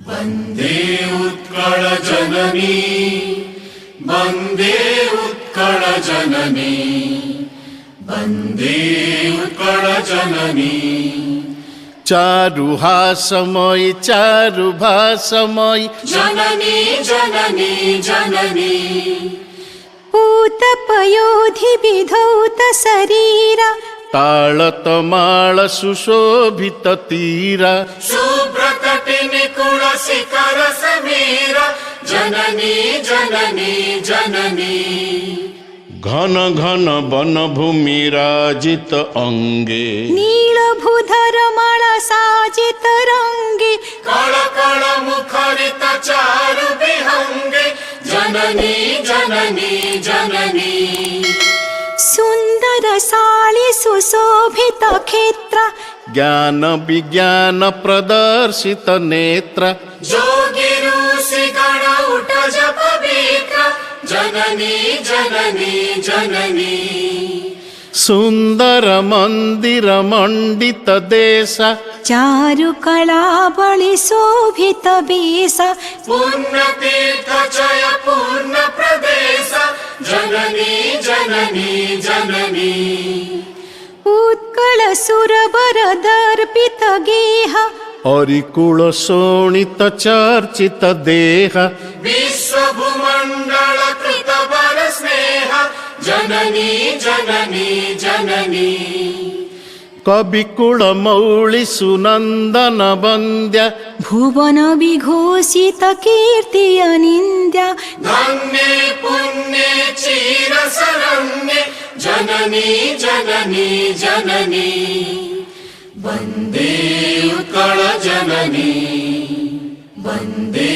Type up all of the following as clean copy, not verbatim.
वन्दे उत्कल जननी वन्दे उत्कल जननी वन्दे उत्कल जननी चारुहासमयी चारुभासमयी जननी जननी जननी पूतपयोधि विधौत शरीरा ताळतमाळ सुशोभित तीरा शुभ्रतटि निकुल शिखर समीरा जननी जननी जननी घन घन वनभूमि राजित अंगे नीलभूधर माला साजित रंगे कळ कळ मुखरित चारु विहंगे जननी जननी जननी सुंदर साळी सुशोभित क्षेत्र ज्ञान विज्ञान प्रदर्शित नेत्र जोगी ऋषि गण उठ जप विक्र जननी जननी जननी सुंदर मंदिर मंडित देश चारु कला बलि शोभित वेश पुण्य तीर्थ जय पूर्ण प्रदेश जननी जननी जननी उत्कल सुरवर दर्पित गेह हरिकुल शोणित चर्चित देह विश्व भूमंडल कृत वर स्नेह जननी जननी जननी कविकुल मौळि सुनंदन वन्द्य भुवन विघोषित कीर्ति अनिन्द्या धन्ये पुण्ये चिर शरण्ये जननी जननी जननी वन्दे उत्कल जननी वन्दे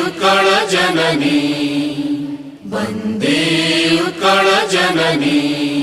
उत्कल जननी वन्दे उत्कल जननी।